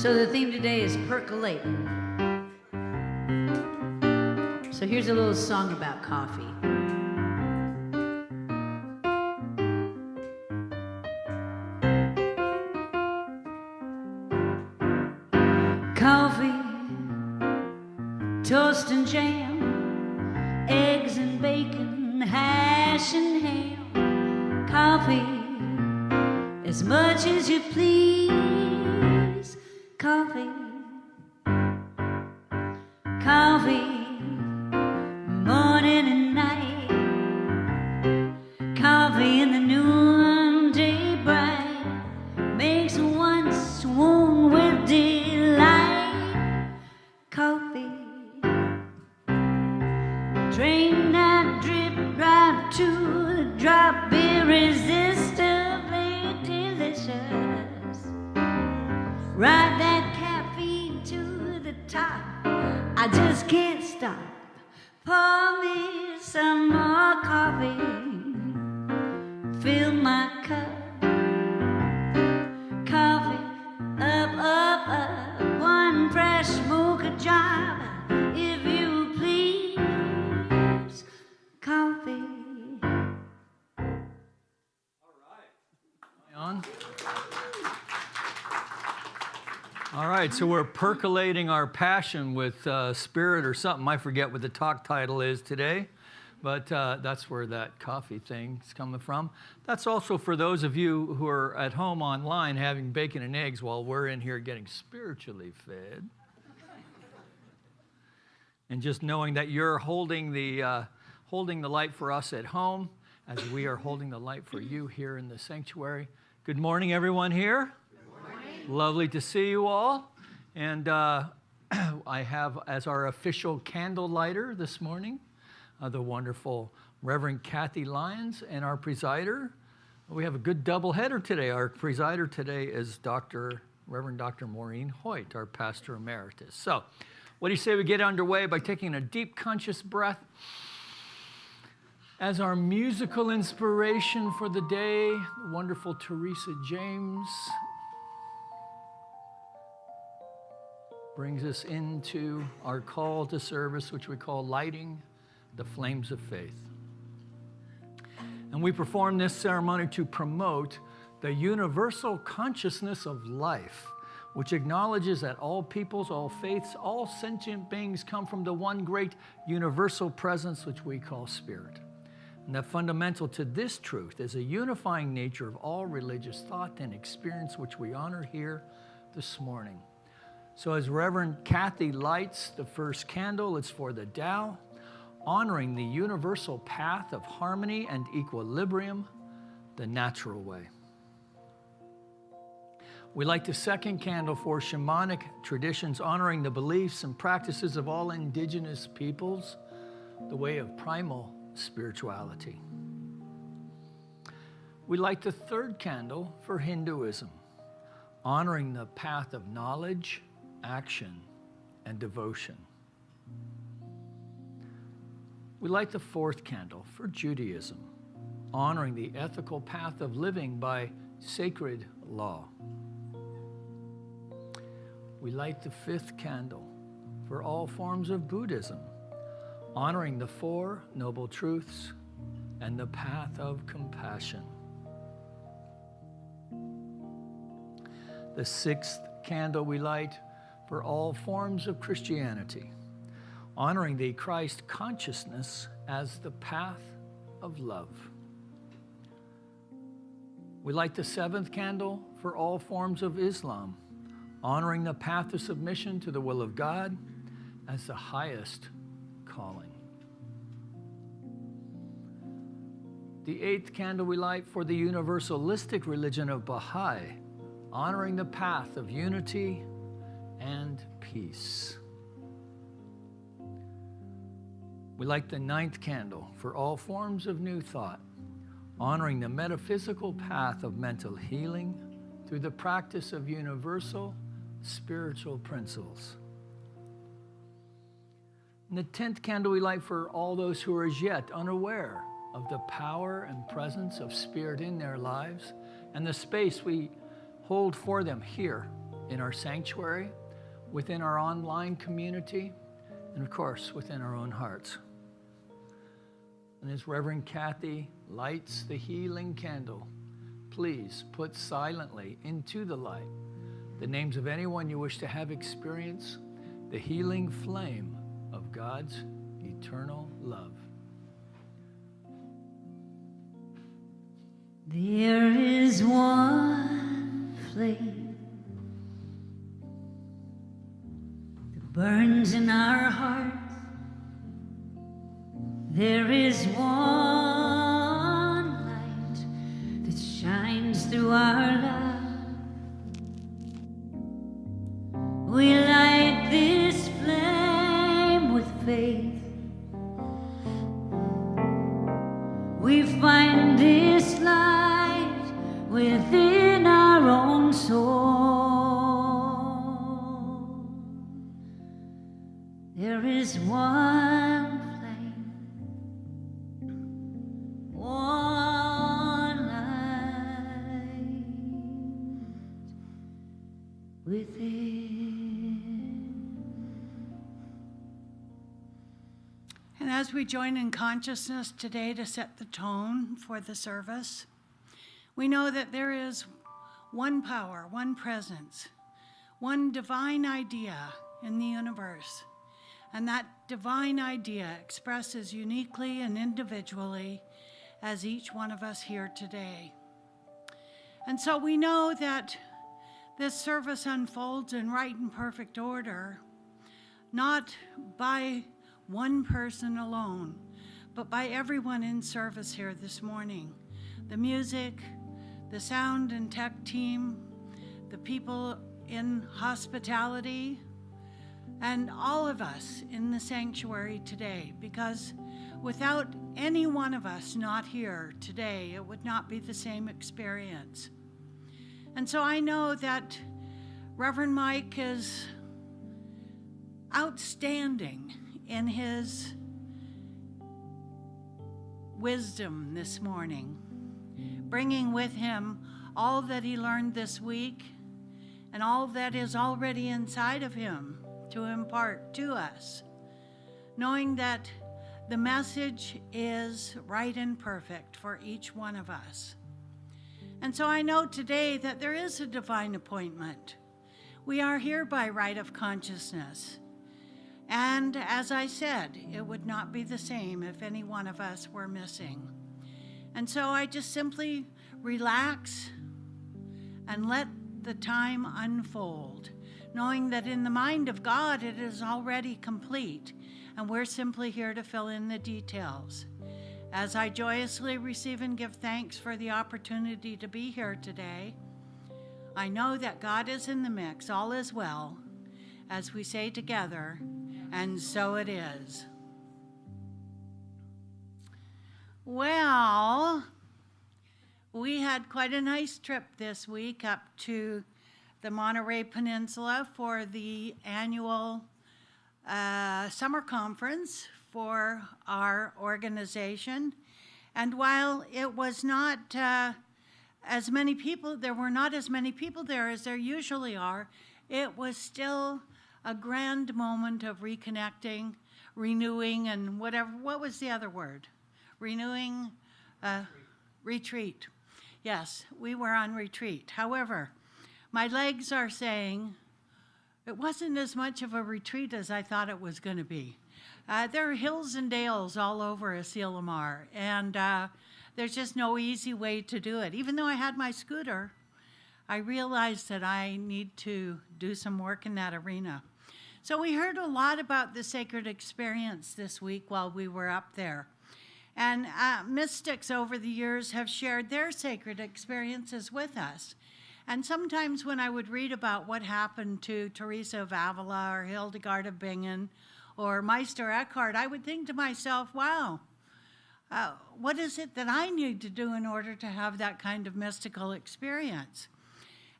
So the theme today is percolating. So here's a little song about coffee. Coffee, toast and jam, eggs and bacon, hash and ham. Coffee, as much as you please. Coffee, coffee, morning and night. Coffee in the noonday bright makes one swoon with delight. Coffee, drain that drip right to the drop, irresistibly delicious. Ride that caffeine to the top, I just can't stop. Pour me some more coffee, fill my cup. Coffee, up, up, up, one fresh mocha job, if you please. Coffee. On. All right, so we're percolating our passion with spirit or something. I forget what the talk title is today, but that's where that coffee thing's coming from. That's also for those of you who are at home online having bacon and eggs while we're in here getting spiritually fed. And just knowing that you're holding the light for us at home as we are holding the light for you here in the sanctuary. Good morning, everyone here. Lovely to see you all. And I have as our official candle lighter this morning, the wonderful Reverend Kathy Lyons, and our presider. We have a good double header today. Our presider today is Reverend Dr. Maureen Hoyt, our pastor emeritus. So what do you say we get underway by taking a deep conscious breath as our musical inspiration for the day, the wonderful Teresa James brings us into our call to service, which we call lighting the flames of faith. And we perform this ceremony to promote the universal consciousness of life, which acknowledges that all peoples, all faiths, all sentient beings come from the one great universal presence, which we call spirit. And that fundamental to this truth is a unifying nature of all religious thought and experience, which we honor here this morning. So as Reverend Kathy lights the first candle, it's for the Tao, honoring the universal path of harmony and equilibrium, the natural way. We light the second candle for shamanic traditions, honoring the beliefs and practices of all indigenous peoples, the way of primal spirituality. We light the third candle for Hinduism, honoring the path of knowledge, action, and devotion. We light the fourth candle for Judaism, honoring the ethical path of living by sacred law. We light the fifth candle for all forms of Buddhism, honoring the Four Noble Truths and the path of compassion. The sixth candle we light for all forms of Christianity, honoring the Christ consciousness as the path of love. We light the seventh candle for all forms of Islam, honoring the path of submission to the will of God as the highest calling. The eighth candle we light for the universalistic religion of Baha'i, honoring the path of unity and peace. We light the ninth candle for all forms of new thought, honoring the metaphysical path of mental healing through the practice of universal spiritual principles. And the 10th candle we light for all those who are as yet unaware of the power and presence of Spirit in their lives and the space we hold for them here in our sanctuary, within our online community, and of course, within our own hearts. And as Reverend Kathy lights the healing candle, please put silently into the light the names of anyone you wish to have experience the healing flame of God's eternal love. There is one flame that burns in our hearts. There is one light that shines through our lives. We light this flame with faith. We find this light within our own soul. There is one flame, one light within. And as we join in consciousness today to set the tone for the service, we know that there is one power, one presence, one divine idea in the universe. And that divine idea expresses uniquely and individually as each one of us here today. And so we know that this service unfolds in right and perfect order, not by one person alone, but by everyone in service here this morning. The music, the sound and tech team, the people in hospitality, and all of us in the sanctuary today, because without any one of us not here today, it would not be the same experience. And so I know that Reverend Mike is outstanding in his wisdom this morning, bringing with him all that he learned this week and all that is already inside of him to impart to us, knowing that the message is right and perfect for each one of us. And so I know today that there is a divine appointment. We are here by right of consciousness. And as I said, it would not be the same if any one of us were missing. And so I just simply relax and let the time unfold, knowing that in the mind of God it is already complete, and we're simply here to fill in the details. As I joyously receive and give thanks for the opportunity to be here today, I know that God is in the mix, all is well, as we say together, and so it is. Well, we had quite a nice trip this week up to the Monterey Peninsula for the annual summer conference for our organization. And while it was not as many people, there were not as many people there as there usually are, it was still a grand moment of reconnecting, renewing, and whatever. What was the other word? Renewing, retreat. Yes, we were on retreat. However, my legs are saying it wasn't as much of a retreat as I thought it was going to be. There are hills and dales all over Asile Lamar, and there's just no easy way to do it. Even though I had my scooter, I realized that I need to do some work in that arena. So we heard a lot about the sacred experience this week while we were up there. And mystics over the years have shared their sacred experiences with us. And sometimes when I would read about what happened to Teresa of Avila or Hildegard of Bingen or Meister Eckhart, I would think to myself, wow, what is it that I need to do in order to have that kind of mystical experience?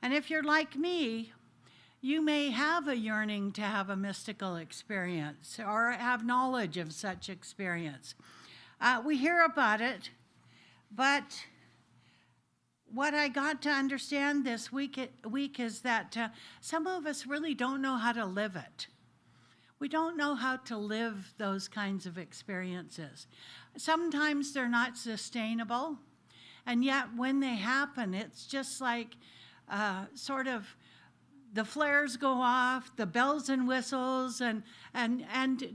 And if you're like me, you may have a yearning to have a mystical experience or have knowledge of such experience. We hear about it, but what I got to understand this week is that some of us really don't know how to live it. We don't know how to live those kinds of experiences. Sometimes they're not sustainable, and yet when they happen, it's just like sort of the flares go off, the bells and whistles, and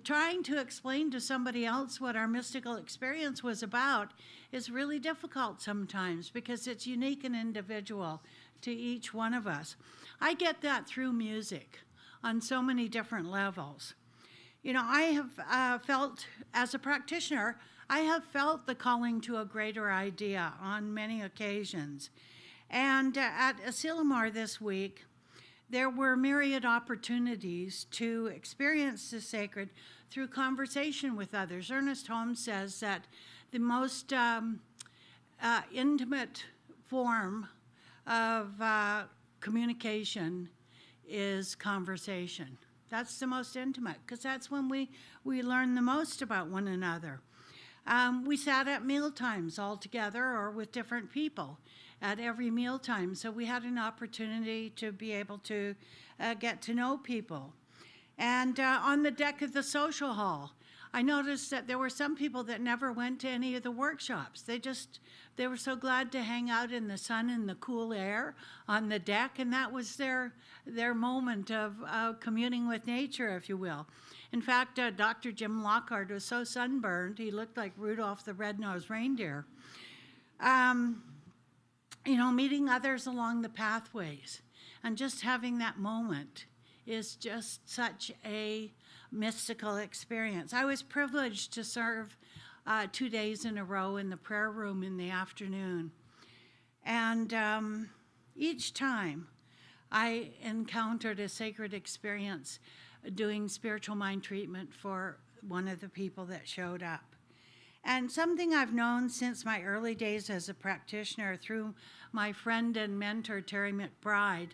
trying to explain to somebody else what our mystical experience was about is really difficult sometimes because it's unique and individual to each one of us. I get that through music on so many different levels. You know, I have felt, as a practitioner, I have felt the calling to a greater idea on many occasions. And at Asilomar this week, there were myriad opportunities to experience the sacred through conversation with others. Ernest Holmes says that the most intimate form of communication is conversation. That's the most intimate, because that's when we learn the most about one another. We sat at mealtimes all together or with different people at every mealtime, so we had an opportunity to be able to get to know people. And on the deck of the social hall, I noticed that there were some people that never went to any of the workshops. They were so glad to hang out in the sun and the cool air on the deck, and that was their moment of communing with nature, if you will. In fact, Dr. Jim Lockhart was so sunburned, he looked like Rudolph the Red-Nosed Reindeer. You know, meeting others along the pathways and just having that moment is just such a mystical experience. I was privileged to serve 2 days in a row in the prayer room in the afternoon. And each time I encountered a sacred experience doing spiritual mind treatment for one of the people that showed up. And something I've known since my early days as a practitioner through my friend and mentor, Terry McBride,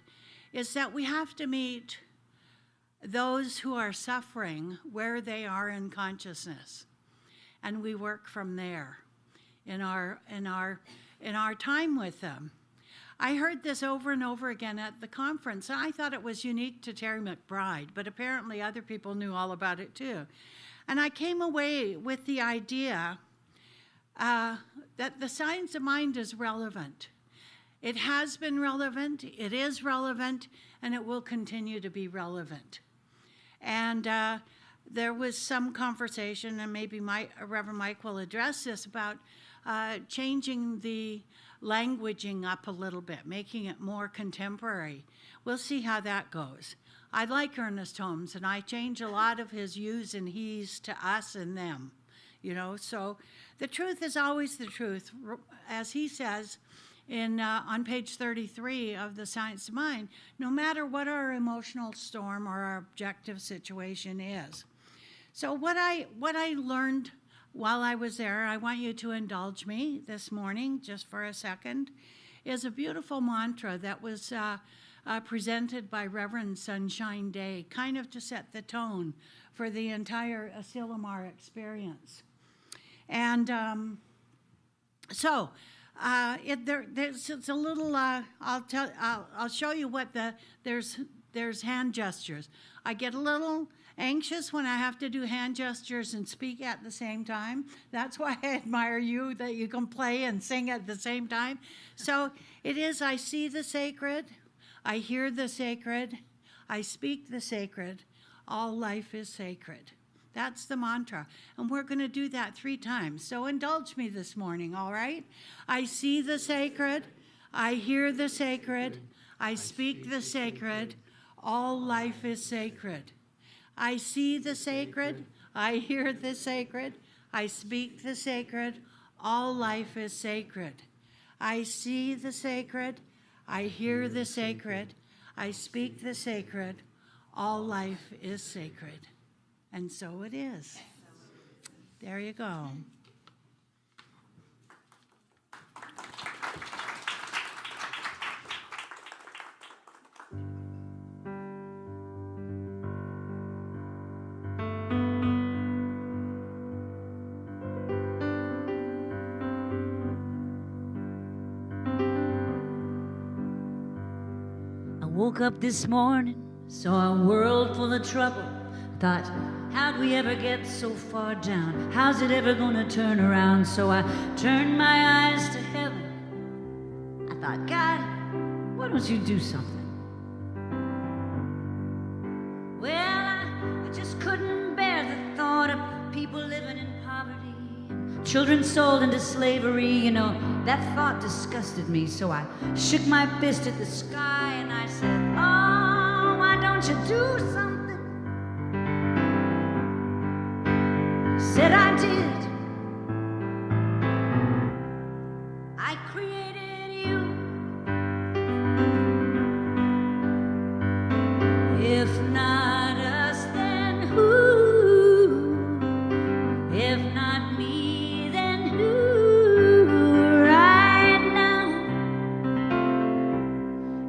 is that we have to meet those who are suffering where they are in consciousness. And we work from there in our time with them. I heard this over and over again at the conference, and I thought it was unique to Terry McBride, but apparently other people knew all about it too. And I came away with the idea that the science of mind is relevant. It has been relevant, it is relevant, and it will continue to be relevant. And there was some conversation, and maybe Reverend Mike will address this, about changing the languaging up a little bit, making it more contemporary. We'll see how that goes. I like Ernest Holmes, and I change a lot of his yous and he's to us and them, you know. So the truth is always the truth. As he says on page 33 of The Science of Mind, no matter what our emotional storm or our objective situation is. So what I learned while I was there, I want you to indulge me this morning just for a second, is a beautiful mantra that was presented by Reverend Sunshine Day, kind of to set the tone for the entire Asilomar experience. And it's a little. I'll show you what there's hand gestures. I get a little anxious when I have to do hand gestures and speak at the same time. That's why I admire you, that you can play and sing at the same time. So it is, I see the sacred, I hear the sacred, I speak the sacred, all life is sacred. That's the mantra. And we're going to do that 3 times. So indulge me this morning, all right? I see the sacred, I hear the sacred, I speak the sacred, all life is sacred. I see the sacred, I hear the sacred, I speak the sacred, all life is sacred. I see the sacred, I hear the sacred, I speak the sacred, all life is sacred. And so it is. There you go. woke up this morning, saw a world full of trouble. Thought, how'd we ever get so far down? How's it ever gonna turn around? So I turned my eyes to heaven. I thought, God, why don't you do something? Well, I just couldn't bear the thought of people living in poverty, children sold into slavery. You know, that thought disgusted me. So I shook my fist at the sky and I said, oh, why don't you do something? Said I did. I created you. If not us, then who? If not me, then who? Right now,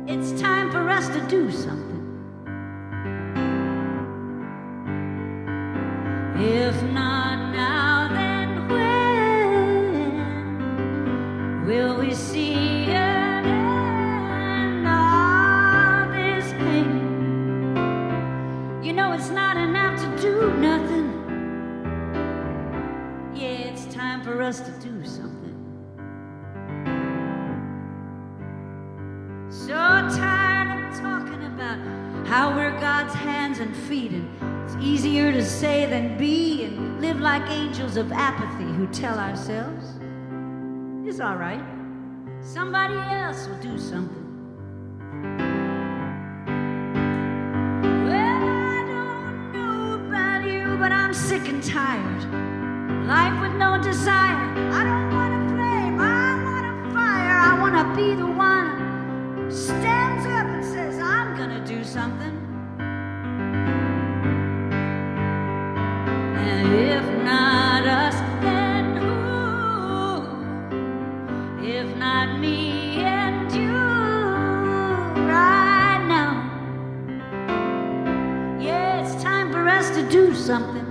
it's time for us to do something. If not now, then when will we see an end of this pain? You know it's not enough to do nothing. Yeah, it's time for us to do something. So tired of talking about how we're God's hands and feet, and it's easier to say than be, and live like angels of apathy who tell ourselves it's all right, somebody else will do something. Well, I don't know about you, but I'm sick and tired. Life with no desire. I don't want to flame, I want to fire. I want to be the one who stands up and says, I'm gonna do something. And if not us, then who? If not me and you, right now. Yeah, it's time for us to do something.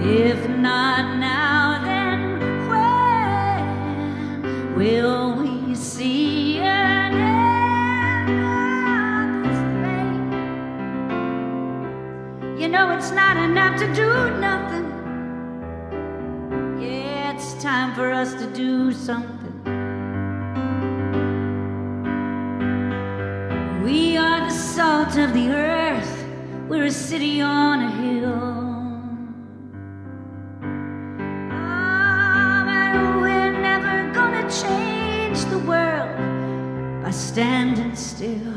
If not now, then when will we see an end of this pain? You know it's not enough to do nothing. Yeah, it's time for us to do something. We are the salt of the earth. We're a city on a hill. Change the world by standing still.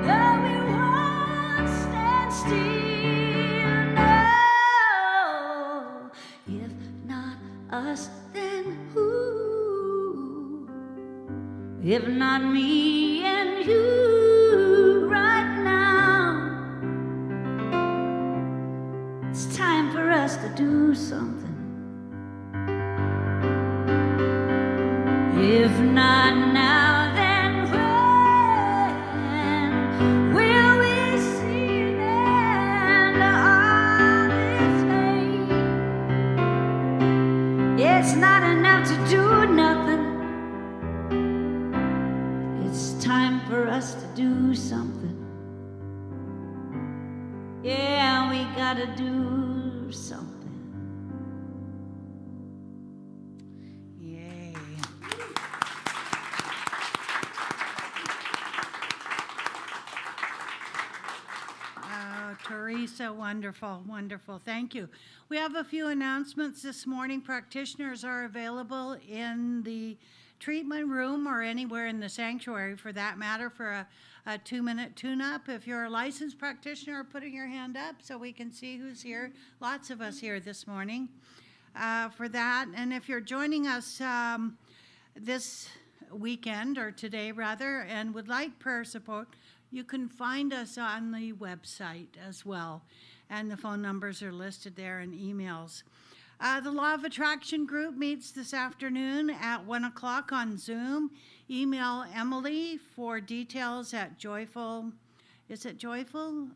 No, we won't stand still. No, if not us, then who? If not me and you, right now. It's time for us to do something. If not now, then when will we see an end of this pain? It's not enough to do nothing. It's time for us to do something. Yeah, we gotta do something. Teresa, wonderful, wonderful. Thank you. We have a few announcements this morning. Practitioners are available in the treatment room or anywhere in the sanctuary for that matter for a 2-minute tune-up. If you're a licensed practitioner, putting your hand up so we can see who's here. Lots of us here this morning for that. And if you're joining us this weekend, or today rather, and would like prayer support, you can find us on the website as well, and the phone numbers are listed there and emails. The Law of Attraction group meets this afternoon at 1 o'clock on Zoom. Email Emily for details at joyful, is it joyful?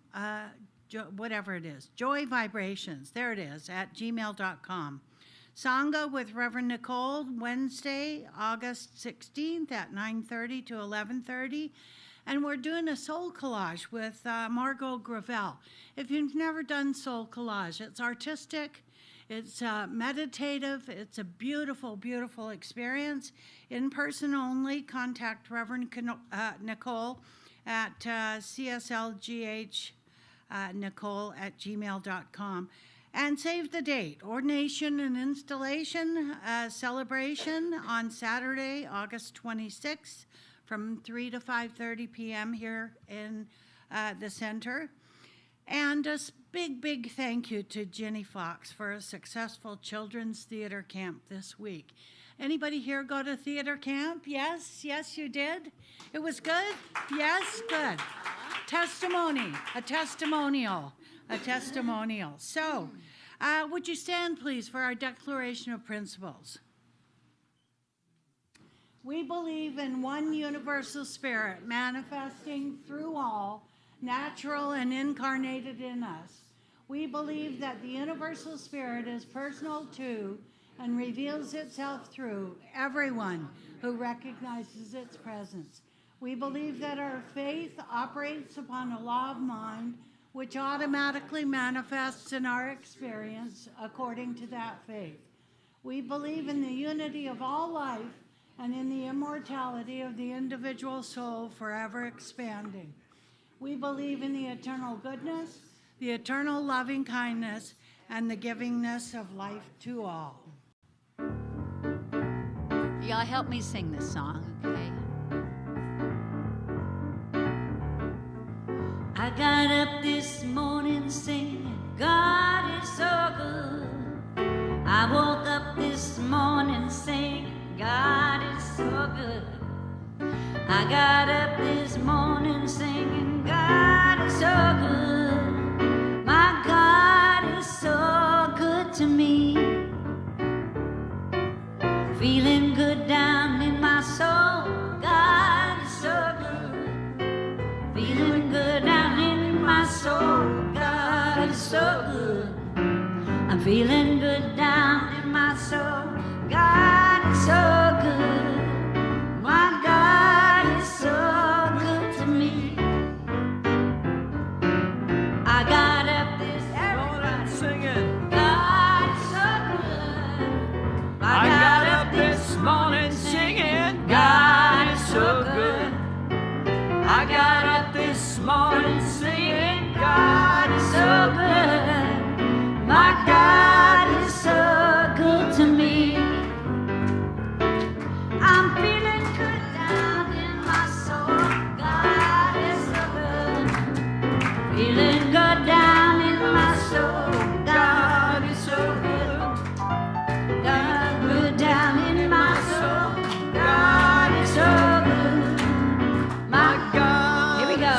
Whatever it is, Joy Vibrations, there it is, at gmail.com. Sangha with Reverend Nicole, Wednesday, August 16th at 9:30 to 11:30. And we're doing a soul collage with Margot Gravel. If you've never done soul collage, it's artistic, it's meditative, it's a beautiful, beautiful experience. In person only, contact Reverend Nicole at CSLGH Nicole@gmail.com. And save the date, ordination and installation celebration on Saturday, August 26th from 3 to 5:30 p.m. here in the center. And a big, big thank you to Jenny Fox for a successful children's theater camp this week. Anybody here go to theater camp? Yes, yes, you did. It was good? Yes, good. Testimony, a testimonial. So, would you stand, please, for our Declaration of Principles? We believe in one universal spirit manifesting through all, natural and incarnated in us. We believe that the universal spirit is personal to and reveals itself through everyone who recognizes its presence. We believe that our faith operates upon a law of mind which automatically manifests in our experience according to that faith. We believe in the unity of all life and in the immortality of the individual soul forever expanding. We believe in the eternal goodness, the eternal loving kindness, and the givingness of life to all. Y'all help me sing this song, okay? I got up this morning singing, God is so good. I woke up this morning singing, God is so good. I got up this morning singing, God is so good. My God is so good to me. Feeling good down in my soul, God is so good. Feeling good down in my soul, God is so good. I'm feeling good down in my soul, God is so good. My God is so good to me. I got up this morning singing. God is so good. I got up this morning singing, God is so good. I got up this morning singing, God is so good. My God is so good to me. I'm feeling good down in my soul, God is so good. Feeling good down in my soul, God is so good. God good down in my soul, God is so good. My God, here we go.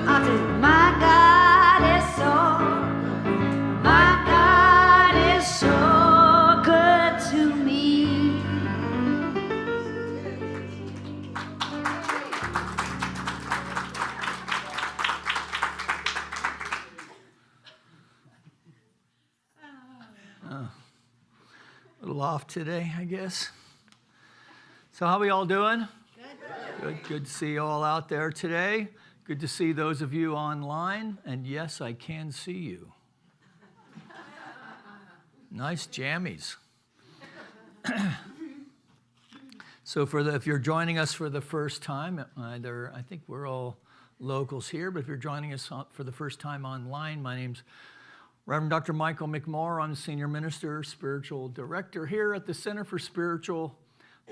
I'll do my God is so, my God is so good to me. A little off today, I guess. So how we all doing? Good to see you all out there today. Good to see those of you online. And yes, I can see you. Nice jammies. So if you're joining us for the first time, I think we're all locals here, but if you're joining us for the first time online, my name's Reverend Dr. Michael McMorrow. I'm Senior Minister, Spiritual Director here at the Center for Spiritual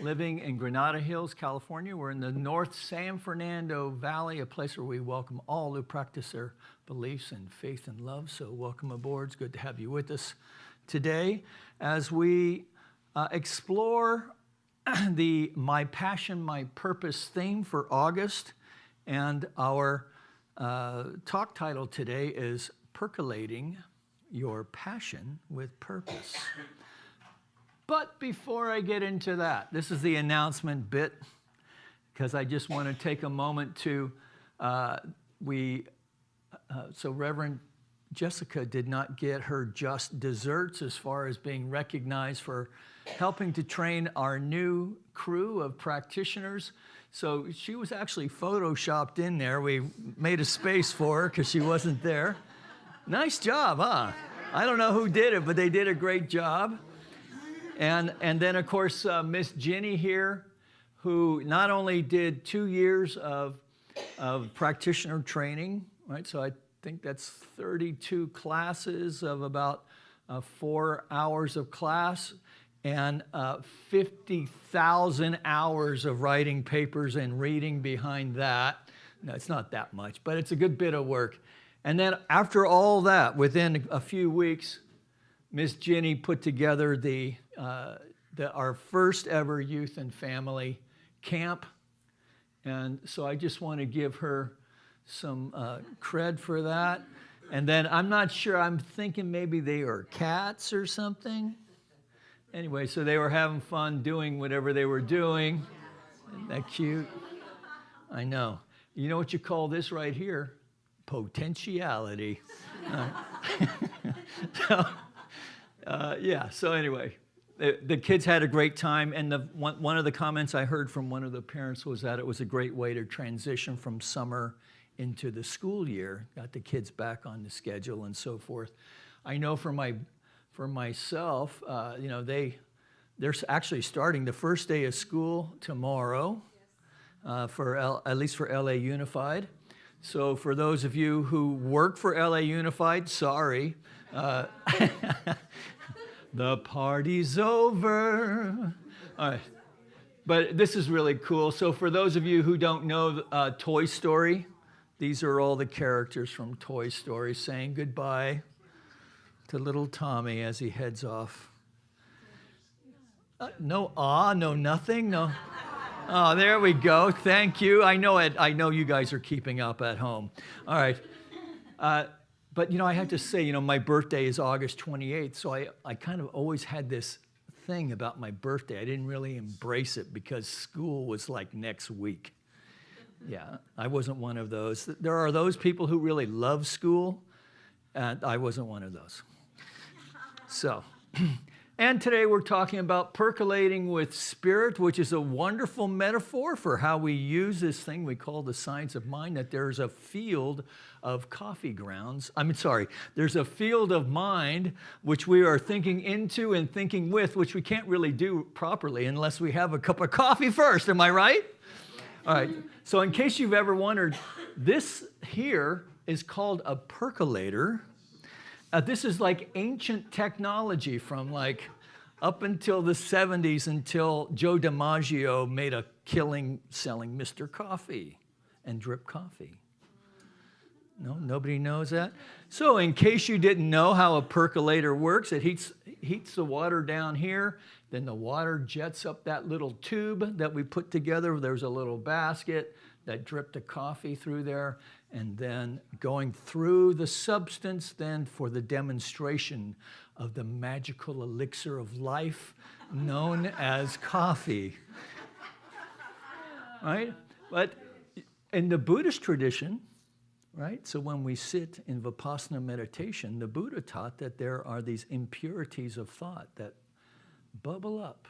Living in Granada Hills, California. We're in the North San Fernando Valley, a place where we welcome all who practice their beliefs and faith and love. So welcome aboard. It's good to have you with us today as we explore the My Passion, My Purpose theme for August. And our talk title today is Percolating Your Passion with Purpose. But before I get into that, this is the announcement bit, because I just want to take a moment to, so Reverend Jessica did not get her just desserts as far as being recognized for helping to train our new crew of practitioners. So she was actually photoshopped in there. We made a space for her because she wasn't there. Nice job, huh? I don't know who did it, but they did a great job. And then, of course, Miss Ginny here, who not only did 2 years of practitioner training, right? So I think that's 32 classes of about 4 hours of class and 50,000 hours of writing papers and reading behind that. No, it's not that much, but it's a good bit of work. And then after all that, within a few weeks, Miss Ginny put together our first ever youth and family camp. And so I just want to give her some cred for that. And then I'm not sure, I'm thinking maybe they are cats or something. Anyway, so they were having fun doing whatever they were doing. Isn't that cute? I know. You know what you call this right here? Potentiality. So anyway, the kids had a great time, and one of the comments I heard from one of the parents was that it was a great way to transition from summer into the school year, got the kids back on the schedule and so forth. I know for myself, they're actually starting the first day of school tomorrow, at least for LA Unified. So for those of you who work for LA Unified, sorry. The party's over. All right. But this is really cool. So for those of you who don't know Toy Story, these are all the characters from Toy Story saying goodbye to little Tommy as he heads off. No nothing, no. Oh, there we go. Thank you. I know it. I know you guys are keeping up at home. All right. But, I have to say, my birthday is August 28th, so I kind of always had this thing about my birthday. I didn't really embrace it because school was like next week. Yeah, I wasn't one of those. There are those people who really love school, and I wasn't one of those. So, and today we're talking about percolating with spirit, which is a wonderful metaphor for how we use this thing we call the science of mind, that there's a field of coffee grounds. There's a field of mind which we are thinking into and thinking with, which we can't really do properly unless we have a cup of coffee first. Am I right? All right. So in case you've ever wondered, this here is called a percolator. This is like ancient technology from like up until the 70s, until Joe DiMaggio made a killing selling Mr. Coffee and drip coffee. No, nobody knows that? So in case you didn't know how a percolator works, it heats the water down here, then the water jets up that little tube that we put together. There's a little basket that dripped the coffee through there, and then going through the substance then for the demonstration of the magical elixir of life known as coffee. Right? But in the Buddhist tradition, right? So when we sit in Vipassana meditation, the Buddha taught that there are these impurities of thought that bubble up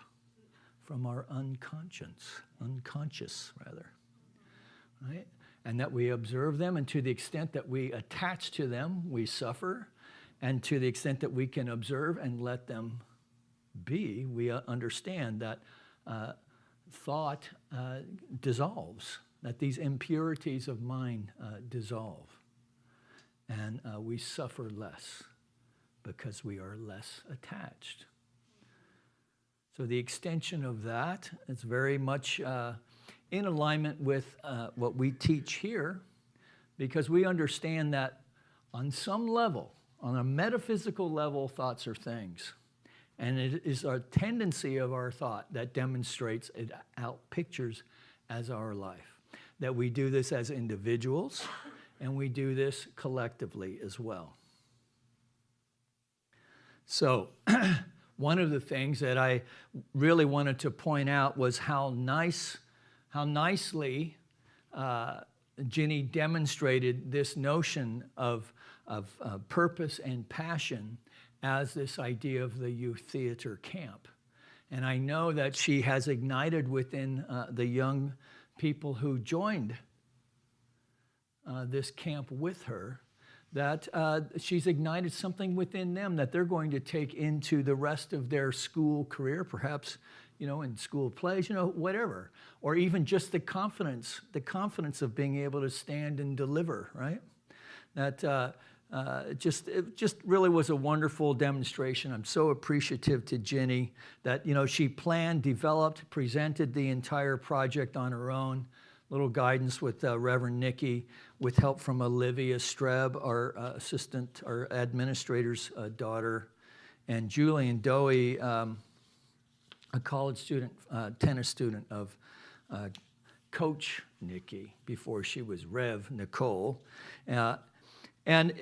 from our unconscious, right? And that we observe them, and to the extent that we attach to them, we suffer, and to the extent that we can observe and let them be, we understand that thought dissolves, that these impurities of mind dissolve, and we suffer less because we are less attached. So the extension of that is very much in alignment with what we teach here, because we understand that on some level, on a metaphysical level, thoughts are things. And it is our tendency of our thought that demonstrates it out pictures as our life. That we do this as individuals, and we do this collectively as well. So, one of the things that I really wanted to point out was how nicely Ginny demonstrated this notion of purpose and passion as this idea of the youth theater camp. And I know that she has ignited within the young people who joined this camp with her, that she's ignited something within them that they're going to take into the rest of their school career, perhaps, in school plays, whatever, or even just the confidence of being able to stand and deliver, right? That it just really was a wonderful demonstration. I'm so appreciative to Ginny that, she planned, developed, presented the entire project on her own. Little guidance with Reverend Nikki, with help from Olivia Streb, our assistant, our administrator's daughter, and Julian Dowie, a college student, tennis student of Coach Nikki before she was Rev Nicole. And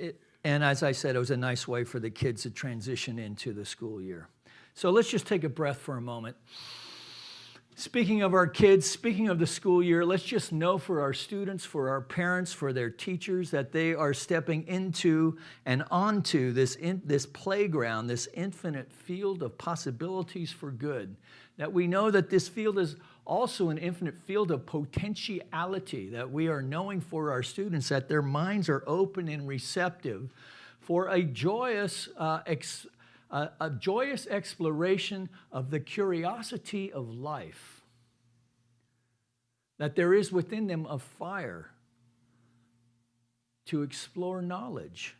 as I said, it was a nice way for the kids to transition into the school year. So let's just take a breath for a moment. Speaking of our kids, speaking of the school year, let's just know for our students, for our parents, for their teachers, that they are stepping into and onto this playground, this infinite field of possibilities for good. That we know that this field is also an infinite field of potentiality, that we are knowing for our students that their minds are open and receptive for a joyous exploration of the curiosity of life, that there is within them a fire to explore knowledge,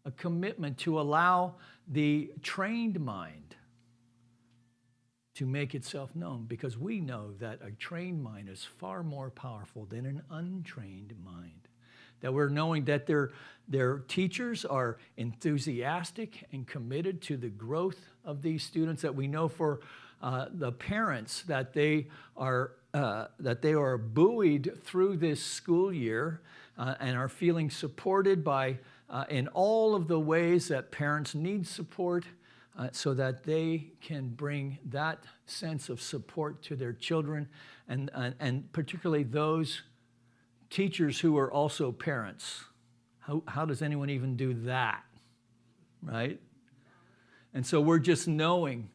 a commitment to allow the trained mind to make itself known, because we know that a trained mind is far more powerful than an untrained mind. That we're knowing that their teachers are enthusiastic and committed to the growth of these students, that we know for the parents that they are buoyed through this school year and are feeling supported by in all of the ways that parents need support, so that they can bring that sense of support to their children, and particularly those teachers who are also parents. How does anyone even do that, right? And so we're just knowing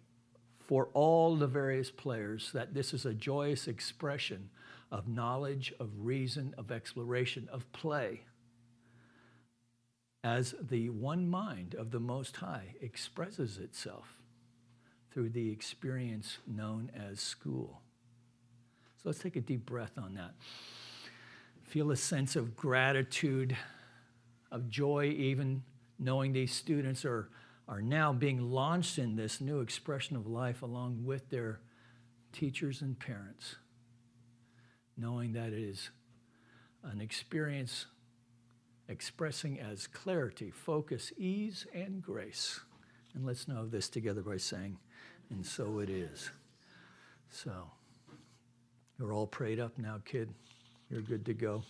for all the various players that this is a joyous expression of knowledge, of reason, of exploration, of play, as the one mind of the Most High expresses itself through the experience known as school. So let's take a deep breath on that. Feel a sense of gratitude, of joy, even knowing these students are now being launched in this new expression of life along with their teachers and parents, knowing that it is an experience expressing as clarity, focus, ease, and grace. And let's know this together by saying, and so it is. So, you're all prayed up now, kid. You're good to go.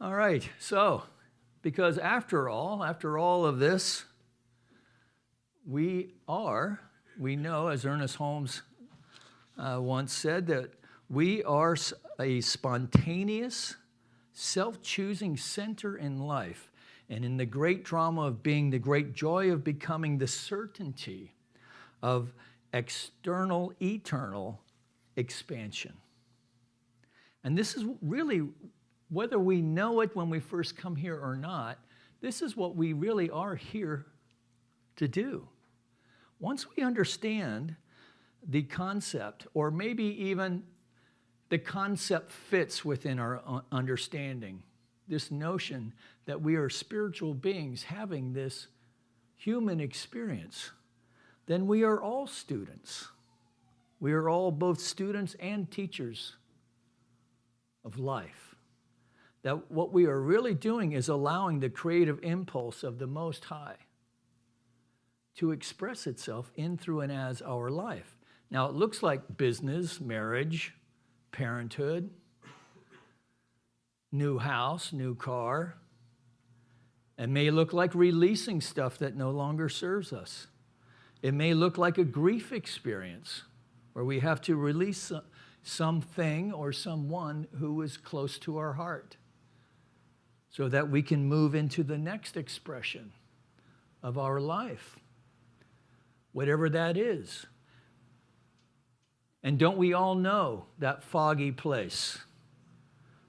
All right, so, because after all of this, we know, as Ernest Holmes once said, that we are a spontaneous, self-choosing center in life, and in the great drama of being, the great joy of becoming, the certainty of external, eternal expansion. And this is really, whether we know it when we first come here or not, this is what we really are here to do. Once we understand the concept, or maybe even the concept fits within our understanding, this notion that we are spiritual beings having this human experience, then we are all students. We are all both students and teachers of life. That what we are really doing is allowing the creative impulse of the Most High to express itself in, through, and as our life. Now, it looks like business, marriage, parenthood, new house, new car. It may look like releasing stuff that no longer serves us. It may look like a grief experience where we have to release something or someone who is close to our heart, so that we can move into the next expression of our life, whatever that is. And don't we all know that foggy place,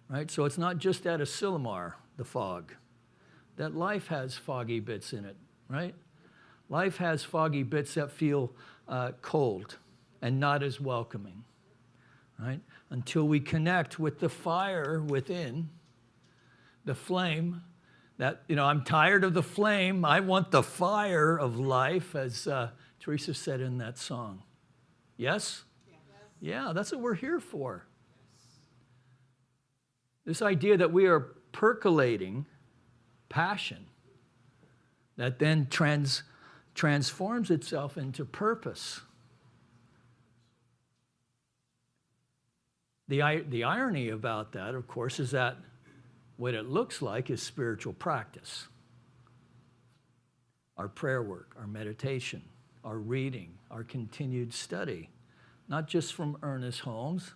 right? So it's not just at Asilomar, the fog. That life has foggy bits in it, right? Life has foggy bits that feel cold and not as welcoming, right? Until we connect with the fire within, the flame, that, I'm tired of the flame. I want the fire of life, as Teresa said in that song. Yes? Yeah, that's what we're here for. This idea that we are percolating passion that then transforms itself into purpose. The irony about that, of course, is that what it looks like is spiritual practice. Our prayer work, our meditation, our reading, our continued study, not just from Ernest Holmes,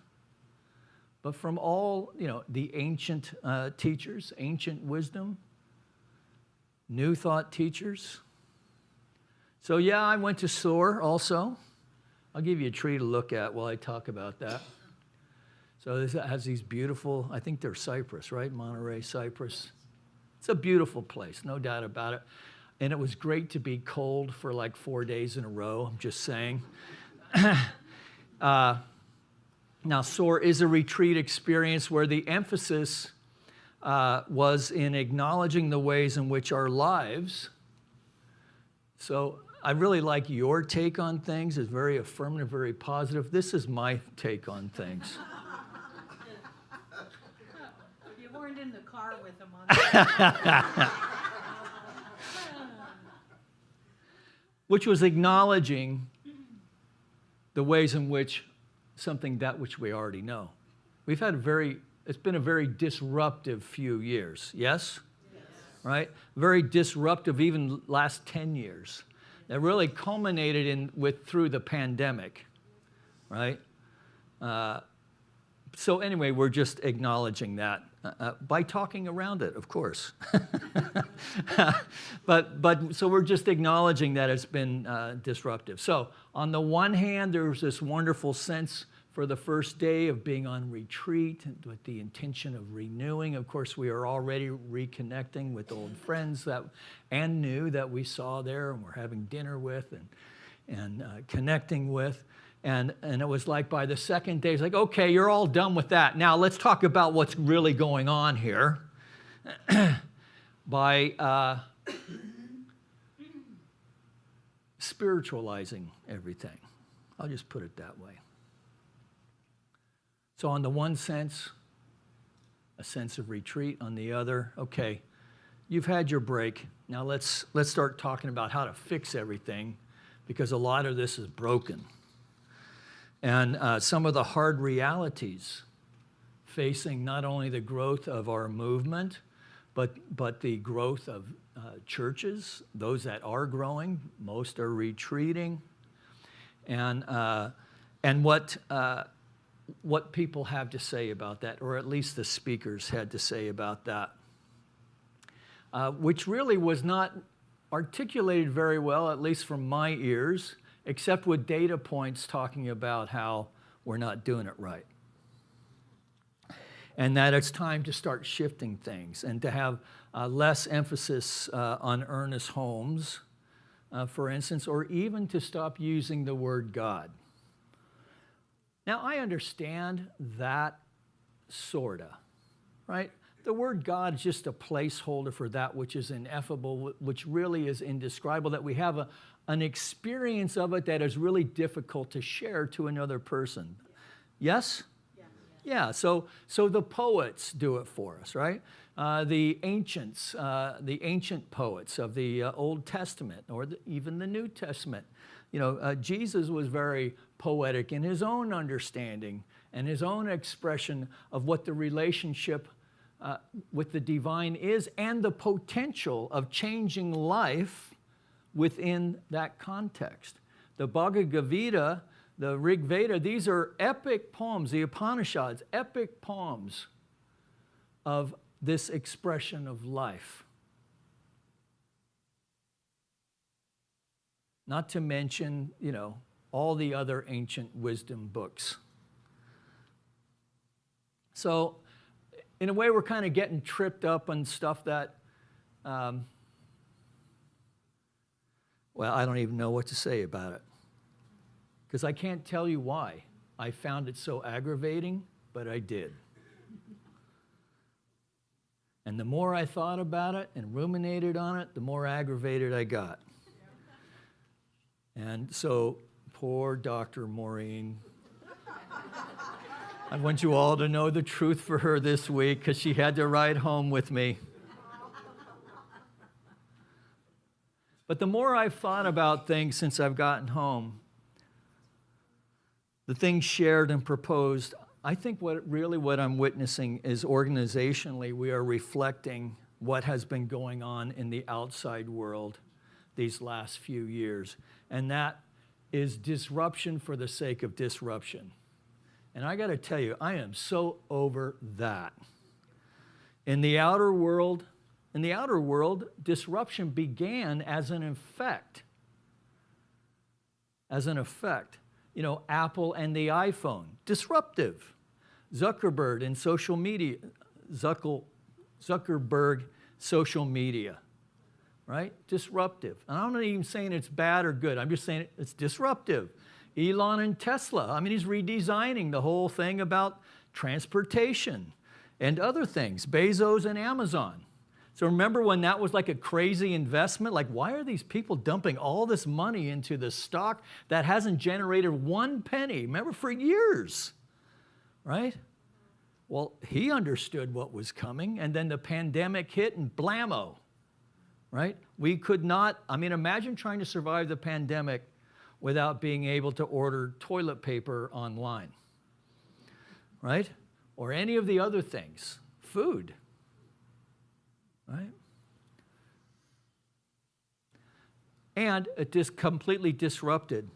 but from all, the ancient teachers, ancient wisdom, New Thought teachers. So yeah, I went to SOAR also. I'll give you a tree to look at while I talk about that. So this has these beautiful, I think they're cypress, right? Monterey cypress. It's a beautiful place, no doubt about it. And it was great to be cold for like 4 days in a row, I'm just saying. Now, SOAR is a retreat experience where the emphasis was in acknowledging the ways in which our lives, so I really like your take on things. It's very affirmative, very positive. This is my take on things. You weren't in the car with them on that. Which was acknowledging the ways in which something that which we already know. It's been a very disruptive few years, yes? Yes. Right? Very disruptive, even last 10 years. That really culminated through the pandemic, right? So anyway, we're just acknowledging that by talking around it, of course. But so we're just acknowledging that it's been disruptive. So on the one hand, there's this wonderful sense for the first day of being on retreat with the intention of renewing. Of course, we are already reconnecting with old friends and new that we saw there and we're having dinner with and connecting with. And it was like by the second day, it's like, okay, you're all done with that. Now let's talk about what's really going on here by spiritualizing everything. I'll just put it that way. So on the one sense, a sense of retreat. On the other, okay, you've had your break. Now let's start talking about how to fix everything, because a lot of this is broken. And some of the hard realities facing not only the growth of our movement, but the growth of churches, those that are growing, most are retreating, and what people have to say about that, or at least the speakers had to say about that, which really was not articulated very well, at least from my ears, except with data points talking about how we're not doing it right. And that it's time to start shifting things and to have less emphasis on Ernest Holmes, for instance, or even to stop using the word God. Now, I understand that, sorta, right? The word God is just a placeholder for that which is ineffable, which really is indescribable, that we have an experience of it that is really difficult to share to another person. Yes? Yeah, so the poets do it for us, right? The ancients, the ancient poets of the Old Testament or even the New Testament. Jesus was very poetic in his own understanding and his own expression of what the relationship with the divine is and the potential of changing life within that context. The Bhagavad Gita the Rig Veda, these are epic poems, the Upanishads, epic poems of this expression of life. Not to mention, all the other ancient wisdom books. So, in a way, we're kind of getting tripped up on stuff that, well, I don't even know what to say about it. Because I can't tell you why I found it so aggravating, but I did. And the more I thought about it and ruminated on it, the more aggravated I got. And so, poor Dr. Maureen. I want you all to know the truth for her this week because she had to ride home with me. But the more I've thought about things since I've gotten home, the things shared and proposed, I think what I'm witnessing is organizationally we are reflecting what has been going on in the outside world these last few years. And that is disruption for the sake of disruption. And I got to tell you, I am so over that. In the outer world, disruption began as an effect. Apple and the iPhone, disruptive. Zuckerberg and social media, Zuckerberg, social media, right? Disruptive. And I'm not even saying it's bad or good. I'm just saying it's disruptive. Elon and Tesla, he's redesigning the whole thing about transportation and other things. Bezos and Amazon. So remember when that was like a crazy investment? Like, why are these people dumping all this money into the stock that hasn't generated one penny? Remember, for years, right? Well, he understood what was coming, and then the pandemic hit and blammo, right? We could not, imagine trying to survive the pandemic without being able to order toilet paper online, right? Or any of the other things, food. Right? And it just completely disrupted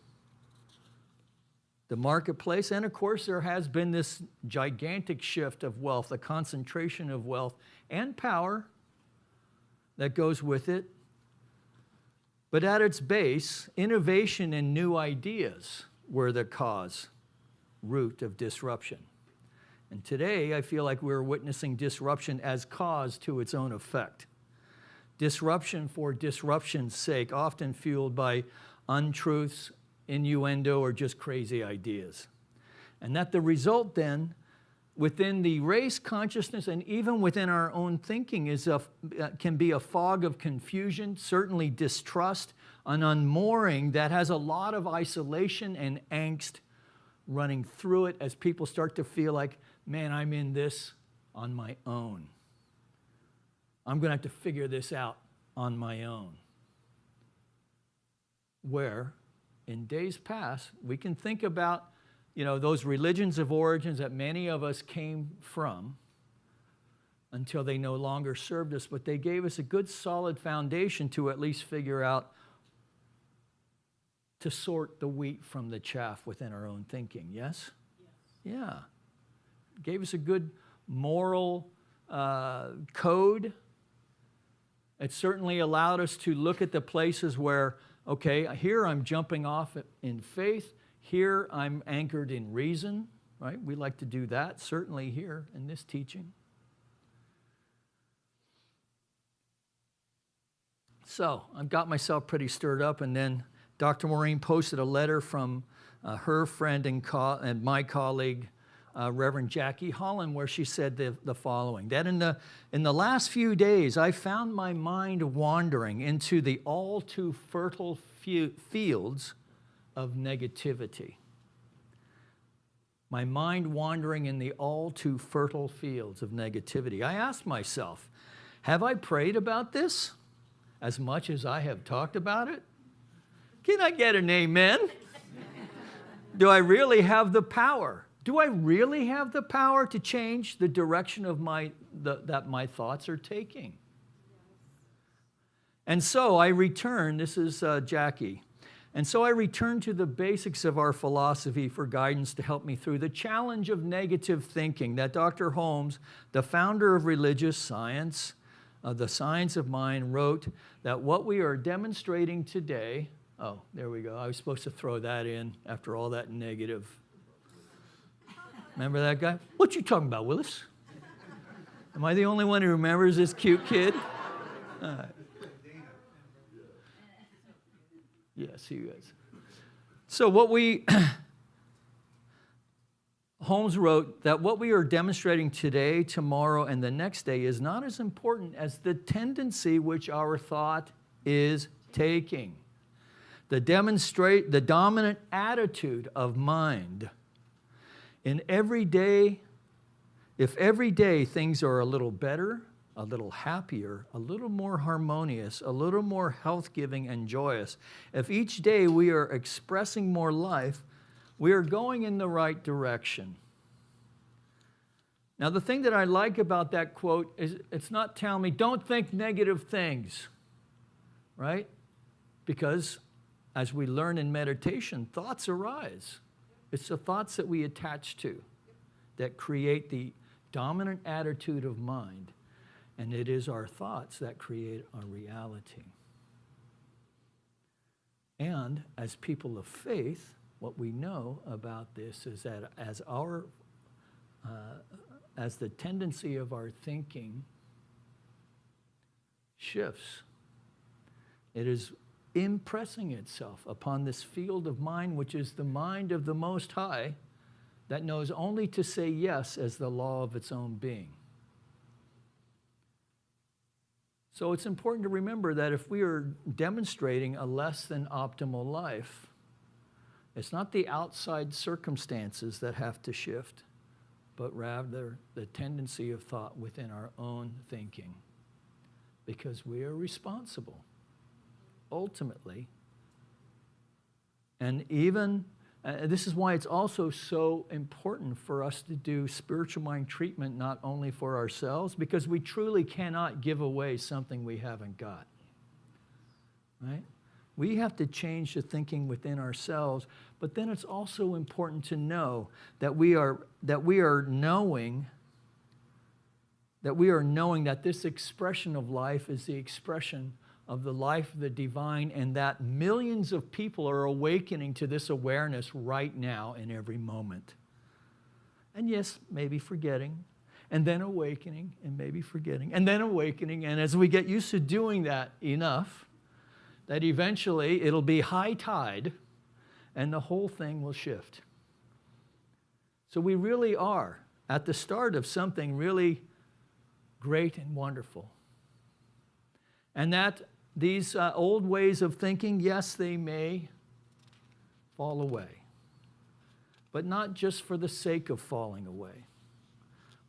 the marketplace. And of course, there has been this gigantic shift of wealth, a concentration of wealth and power that goes with it. But at its base, innovation and new ideas were the root of disruption. And today, I feel like we're witnessing disruption as cause to its own effect. Disruption for disruption's sake, often fueled by untruths, innuendo, or just crazy ideas. And that the result then, within the race consciousness and even within our own thinking, can be a fog of confusion, certainly distrust, an unmooring that has a lot of isolation and angst running through it as people start to feel like, man, I'm in this on my own. I'm going to have to figure this out on my own. Where, in days past, we can think about, those religions of origins that many of us came from until they no longer served us, but they gave us a good solid foundation to at least figure out to sort the wheat from the chaff within our own thinking, yes? Yeah. Gave us a good moral code. It certainly allowed us to look at the places where, okay, here I'm jumping off in faith. Here I'm anchored in reason, right? We like to do that, certainly here in this teaching. So I've got myself pretty stirred up, and then Dr. Maureen posted a letter from her friend and my colleague, Reverend Jackie Holland, where she said the following, that in the last few days, I found my mind wandering into the all too fertile fields of negativity. My mind wandering in the all too fertile fields of negativity. I asked myself, have I prayed about this as much as I have talked about it? Can I get an amen? Do I really have the power? Do I really have the power to change the direction of that my thoughts are taking? And so I return, this is Jackie, And so I return to the basics of our philosophy for guidance to help me through the challenge of negative thinking that Dr. Holmes, the founder of religious science, the science of mind, wrote that what we are demonstrating today, oh, there we go. I was supposed to throw that in after all that negative. Remember that guy? What you talking about, Willis? Am I the only one who remembers this cute kid? All right. Yes, he is. So Holmes wrote that what we are demonstrating today, tomorrow, and the next day is not as important as the tendency which our thought is taking. The dominant attitude of mind. If every day things are a little better, a little happier, a little more harmonious, a little more health-giving and joyous, if each day we are expressing more life, we are going in the right direction. Now, the thing that I like about that quote is it's not telling me, don't think negative things, right? Because as we learn in meditation, thoughts arise. It's the thoughts that we attach to that create the dominant attitude of mind. And it is our thoughts that create our reality. And as people of faith, what we know about this is that as the tendency of our thinking shifts, it is impressing itself upon this field of mind, which is the mind of the Most High, that knows only to say yes as the law of its own being. So it's important to remember that if we are demonstrating a less than optimal life, it's not the outside circumstances that have to shift, but rather the tendency of thought within our own thinking. Because we are responsible, ultimately. And even, this is why it's also so important for us to do spiritual mind treatment, not only for ourselves, because we truly cannot give away something we haven't got, right? We have to change the thinking within ourselves, but then it's also important to know that we are knowing that this expression of life is the expression of the life of the divine, and that millions of people are awakening to this awareness right now in every moment. And yes, maybe forgetting, and then awakening, and maybe forgetting, and then awakening. And as we get used to doing that enough, that eventually it'll be high tide, and the whole thing will shift. So we really are at the start of something really great and wonderful. And that these old ways of thinking, yes, they may fall away, but not just for the sake of falling away.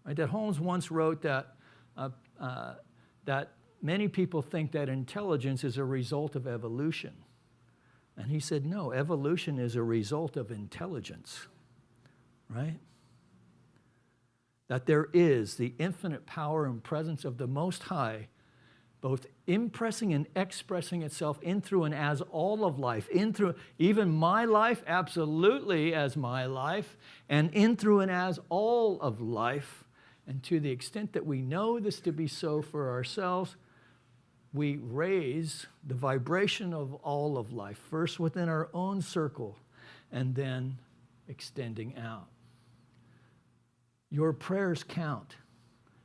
Right? That Holmes once wrote that many people think that intelligence is a result of evolution. And he said, no, evolution is a result of intelligence, right? That there is the infinite power and presence of the Most High, both impressing and expressing itself in, through, and as all of life, in, through, even my life, absolutely as my life, and in, through, and as all of life. And to the extent that we know this to be so for ourselves, we raise the vibration of all of life, first within our own circle, and then extending out. Your prayers count.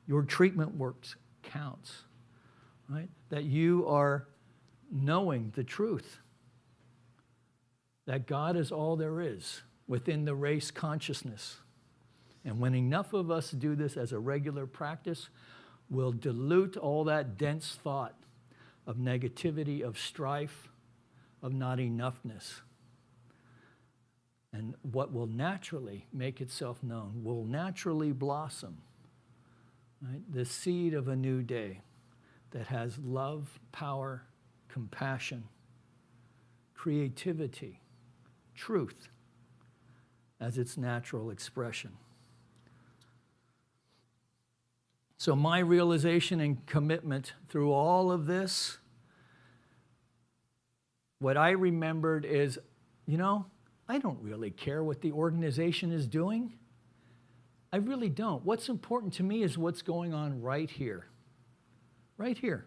Your treatment works counts. Right? That you are knowing the truth. That God is all there is within the race consciousness. And when enough of us do this as a regular practice, we'll dilute all that dense thought of negativity, of strife, of not enoughness. And what will naturally make itself known will naturally blossom. Right? The seed of a new day that has love, power, compassion, creativity, truth as its natural expression. So my realization and commitment through all of this what I remembered is, I don't really care what the organization is doing. I really don't. What's important to me is what's going on right here. Right here.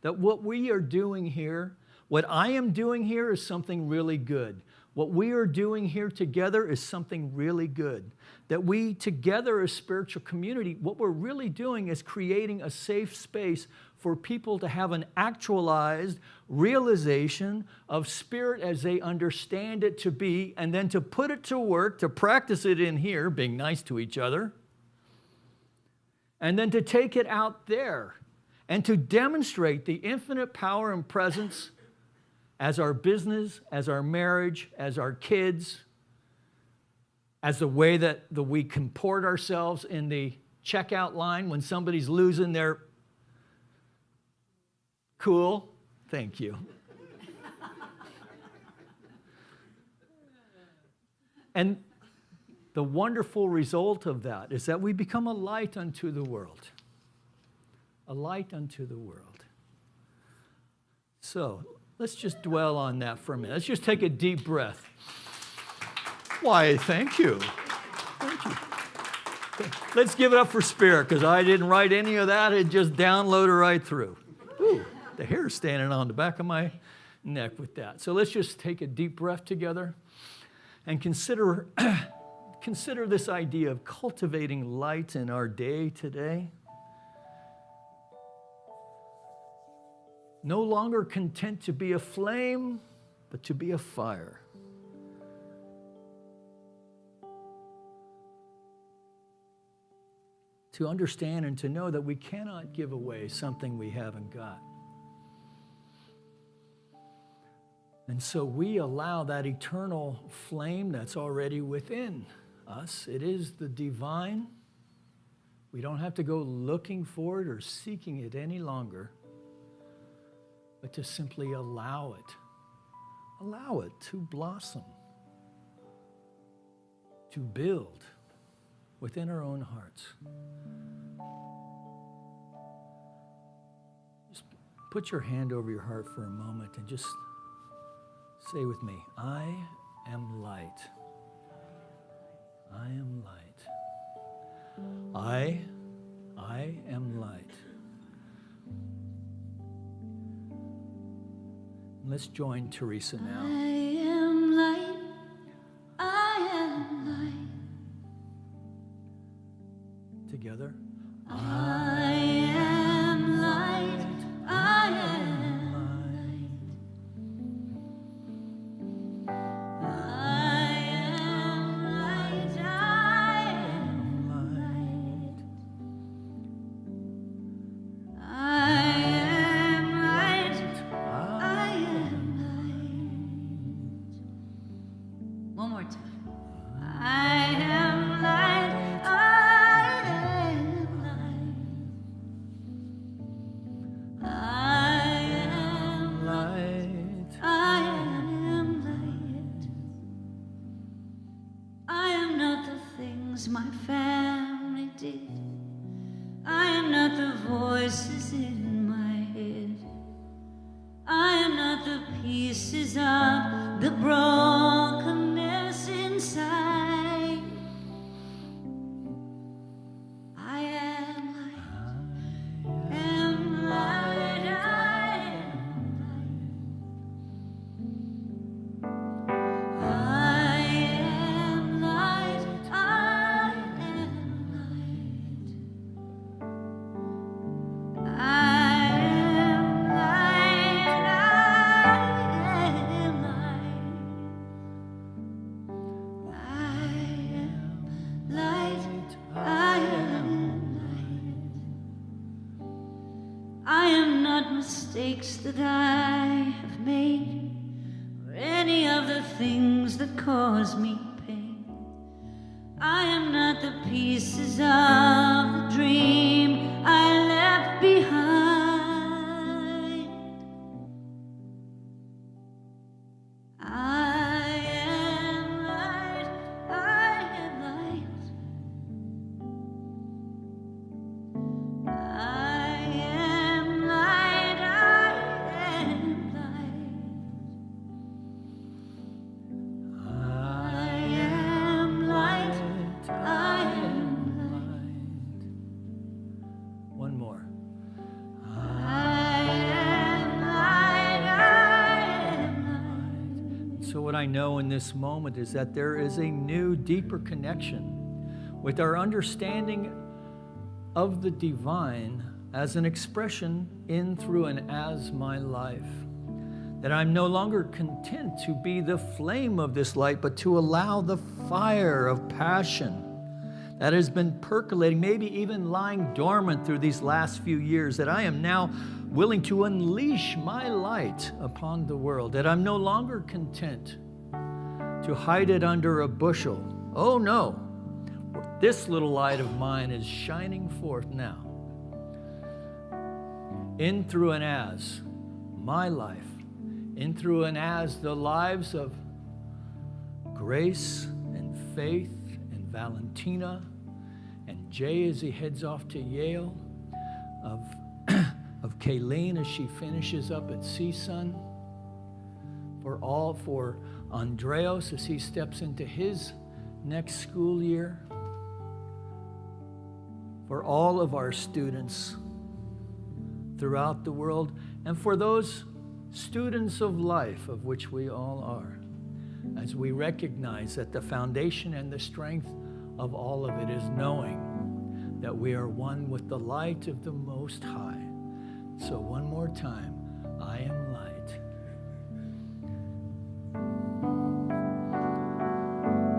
That what we are doing here, what I am doing here is something really good. What we are doing here together is something really good. That we together as spiritual community, what we're really doing is creating a safe space for people to have an actualized realization of spirit as they understand it to be, and then to put it to work, to practice it in here, being nice to each other, and then to take it out there and to demonstrate the infinite power and presence as our business, as our marriage, as our kids, as the way that we comport ourselves in the checkout line when somebody's losing their cool. Thank you. And the wonderful result of that is that we become a light unto the world. A light unto the world. So, let's just dwell on that for a minute. Let's just take a deep breath. Why, thank you. Thank you. Let's give it up for Spirit, because I didn't write any of that. It just downloaded right through. Ooh, the hair's standing on the back of my neck with that. So let's just take a deep breath together and consider this idea of cultivating light in our day today. No longer content to be a flame, but to be a fire. To understand and to know that we cannot give away something we haven't got. And so we allow that eternal flame that's already within us. It is the divine. We don't have to go looking for it or seeking it any longer, but to simply allow it to blossom, to build within our own hearts. Just put your hand over your heart for a moment and just say with me, I am light. I am light. I am light. Let's join Teresa now. I am light. I am light. Together. I am light. I am light. I am light. I am light. I am light. I am light. One more time. I am light. I am light. I am Light. I am light. I am not the things my family did. I am not the voices in my head. I am not the pieces of the brokenness inside. I am light. Am light. I am light. I am light. I am light. I am light. I am light. I am light. I am light. I am not mistakes that I have made, or any of the things that cause me pain. I am not the pieces of the dream I left behind. I am light. I am light. I am light. I am light. I know in this moment is that there is a new, deeper connection with our understanding of the divine as an expression in, through, and as my life. That I'm no longer content to be the flame of this light, but to allow the fire of passion that has been percolating, maybe even lying dormant through these last few years, that I am now willing to unleash my light upon the world, that I'm no longer content to hide it under a bushel. Oh no, this little light of mine is shining forth now, in, through, and as my life, in, through, and as the lives of Grace and Faith and Valentina and Jay as he heads off to Yale, of Kayleen as she finishes up at CSUN, for Andreas as he steps into his next school year, for all of our students throughout the world, and for those students of life, of which we all are, as we recognize that the foundation and the strength of all of it is knowing that we are one with the light of the Most High. So one more time, I am light.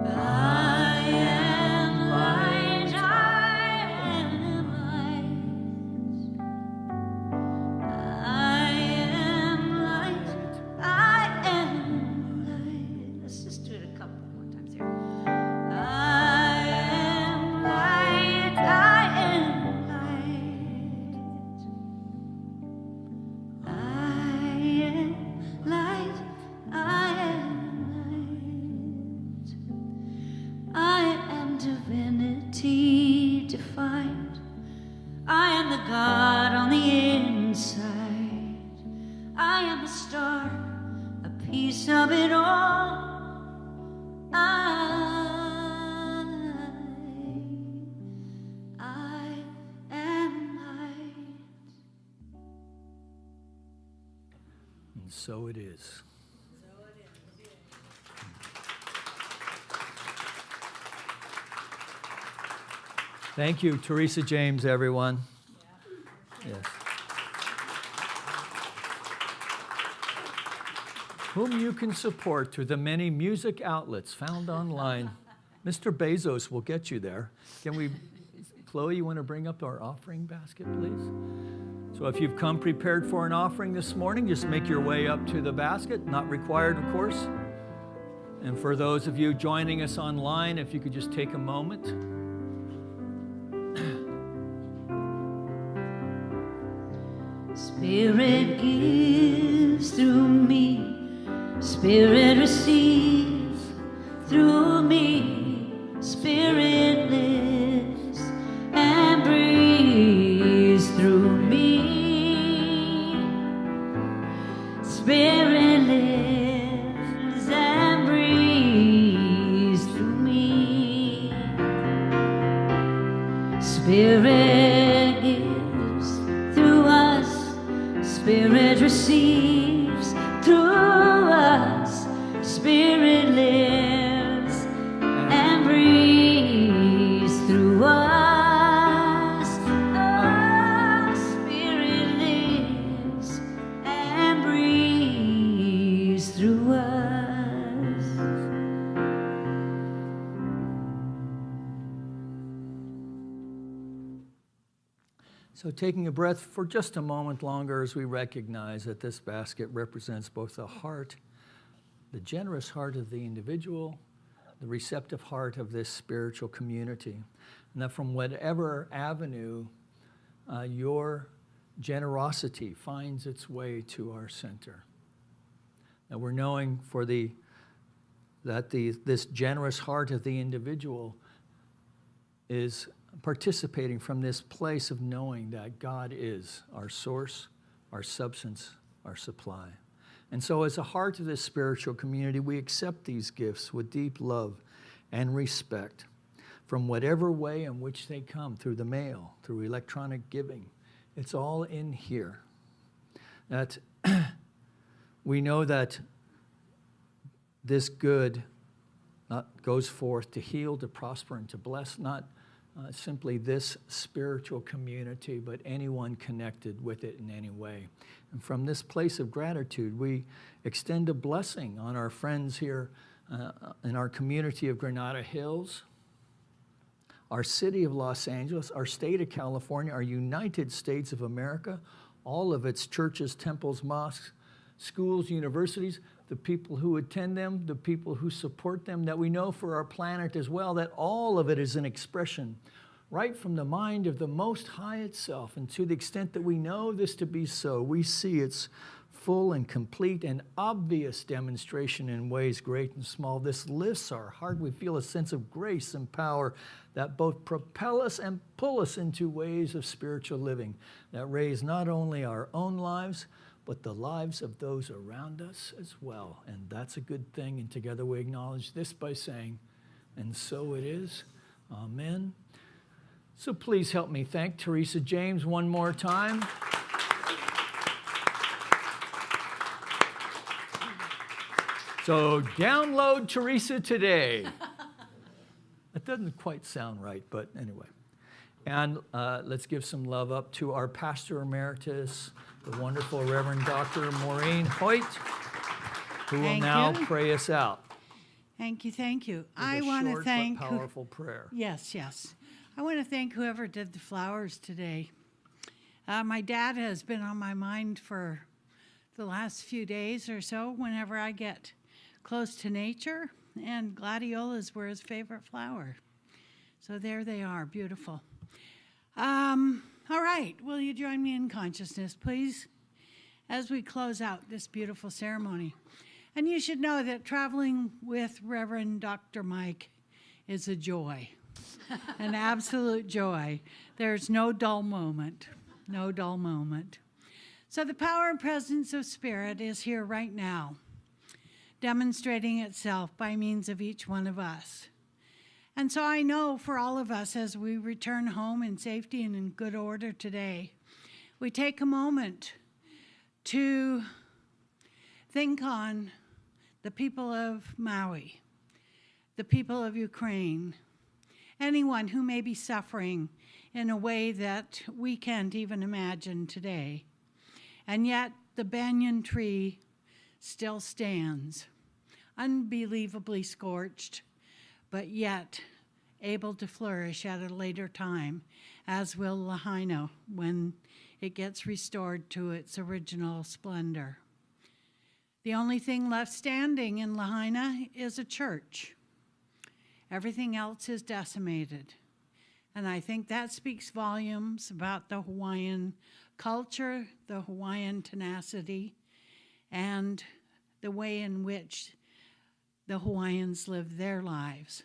I am light, I am light. I am light, I am light. Let's just do it a couple more times here. I am light, I am light. I am light, I am light. I am divinity defined. I am the God on the inside. I am the star, a piece of it all. I am light. And so it is. Thank you, Teresa James, everyone. Yes. Whom you can support through the many music outlets found online. Mr. Bezos will get you there. Can we, Chloe, you want to bring up our offering basket, please? So if you've come prepared for an offering this morning, just make your way up to the basket. Not required, of course. And for those of you joining us online, if you could just take a moment. Spirit gives through me. Spirit receives through me. Spirit lives and breathes through me. Spirit lives and breathes through me. Spirit gives through us. Spirit receives through us. Spirit lives and breathes through us. Oh, Spirit lives and breathes through us. So taking a breath for just a moment longer as we recognize that this basket represents both the heart, the generous heart of the individual, the receptive heart of this spiritual community. And that from whatever avenue your generosity finds its way to our center. That we're knowing that this generous heart of the individual is participating from this place of knowing that God is our source, our substance, our supply. And so as a heart of this spiritual community, we accept these gifts with deep love and respect from whatever way in which they come, through the mail, through electronic giving. It's all in here. That we know that this good not goes forth to heal, to prosper, and to bless, not simply this spiritual community, but anyone connected with it in any way. And from this place of gratitude, we extend a blessing on our friends here in our community of Granada Hills, our city of Los Angeles, our state of California, our United States of America, all of its churches, temples, mosques, schools, universities, the people who attend them, the people who support them, that we know for our planet as well, that all of it is an expression right from the mind of the Most High itself. And to the extent that we know this to be so, we see its full and complete and obvious demonstration in ways great and small. This lifts our heart. We feel a sense of grace and power that both propel us and pull us into ways of spiritual living that raise not only our own lives, but the lives of those around us as well. And that's a good thing. And together we acknowledge this by saying, and so it is. Amen. So please help me thank Teresa James one more time. So download Teresa today. That doesn't quite sound right, but anyway. And let's give some love up to our pastor emeritus, the wonderful Reverend Dr. Maureen Hoyt, who will now pray us out. Thank you, thank you. I want to thank powerful prayer. Yes. I want to thank whoever did the flowers today. My dad has been on my mind for the last few days or so whenever I get close to nature, and gladiolas were his favorite flower. So there they are, beautiful. All right, will you join me in consciousness, please, as we close out this beautiful ceremony? And you should know that traveling with Reverend Dr. Mike is a joy, an absolute joy. There's no dull moment, no dull moment. So the power and presence of Spirit is here right now, demonstrating itself by means of each one of us. And so I know for all of us, as we return home in safety and in good order today, we take a moment to think on the people of Maui, the people of Ukraine, anyone who may be suffering in a way that we can't even imagine today. And yet the banyan tree still stands, unbelievably scorched, but yet able to flourish at a later time, as will Lahaina when it gets restored to its original splendor. The only thing left standing in Lahaina is a church. Everything else is decimated. And I think that speaks volumes about the Hawaiian culture, the Hawaiian tenacity, and the way in which the Hawaiians live their lives.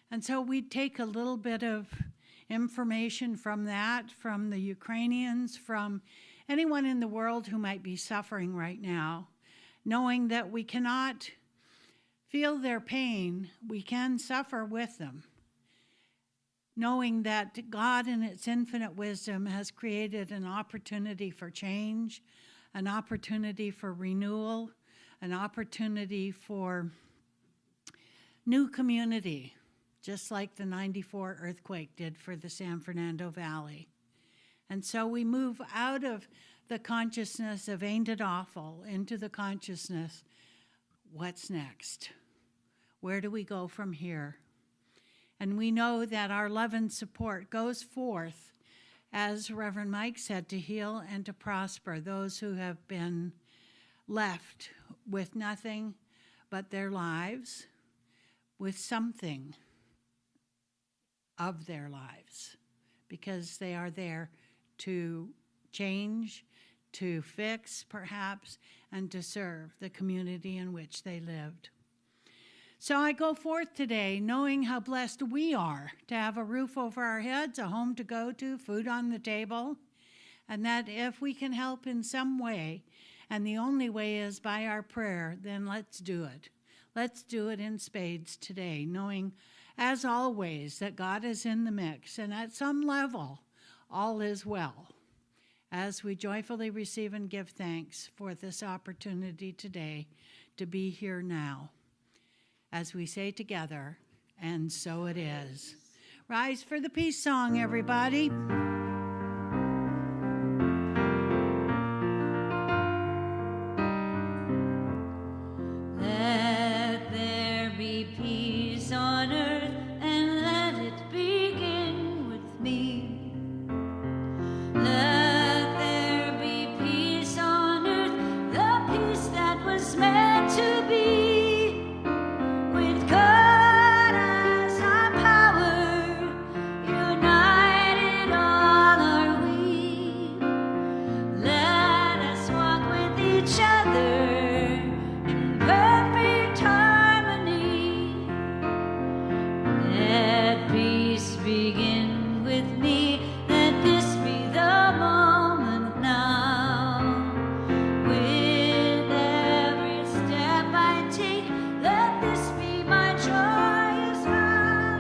And so we take a little bit of information from that, from the Ukrainians, from anyone in the world who might be suffering right now, knowing that we cannot feel their pain, we can suffer with them. Knowing that God in its infinite wisdom has created an opportunity for change, an opportunity for renewal, an opportunity for new community, just like the '94 earthquake did for the San Fernando Valley. And so we move out of the consciousness of ain't it awful into the consciousness, what's next? Where do we go from here? And we know that our love and support goes forth, as Reverend Mike said, to heal and to prosper those who have been left with nothing but their lives, with something of their lives, because they are there to change, to fix perhaps, and to serve the community in which they lived. So I go forth today knowing how blessed we are to have a roof over our heads, a home to go to, food on the table, and that if we can help in some way, and the only way is by our prayer, then let's do it. Let's do it in spades today, knowing, as always, that God is in the mix, and at some level, all is well, as we joyfully receive and give thanks for this opportunity today to be here now. as we say together, and so it is. Rise for the peace song, everybody. Let there be peace on earth, and let it begin with me. Let there be peace on earth, the peace that was meant to be. With God as our power, united all are we. Let us walk with each other in perfect harmony. Let peace begin with me. Let this be the moment now. With every step I take, let this be my joyous vow.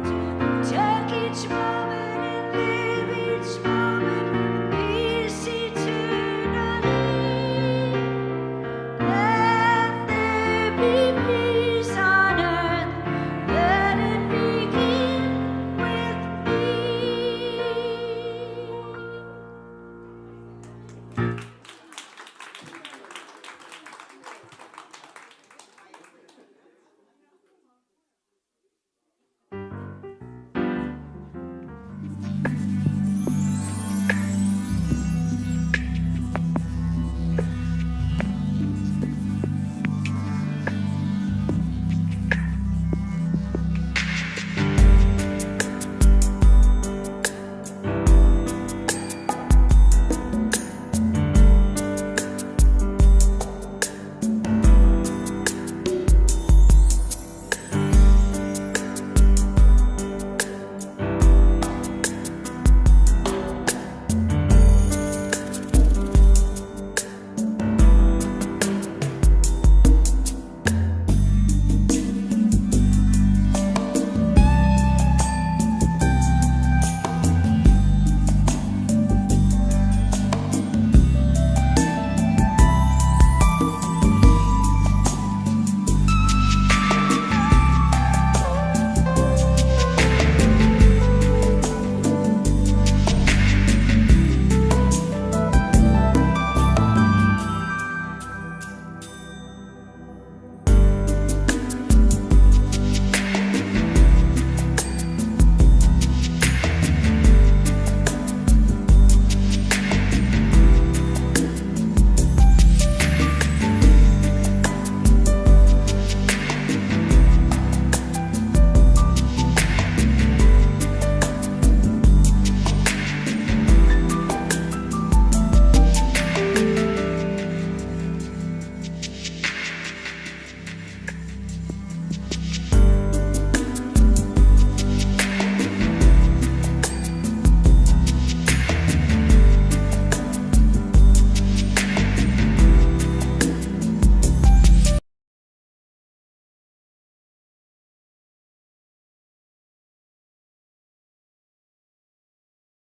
To take each moment and live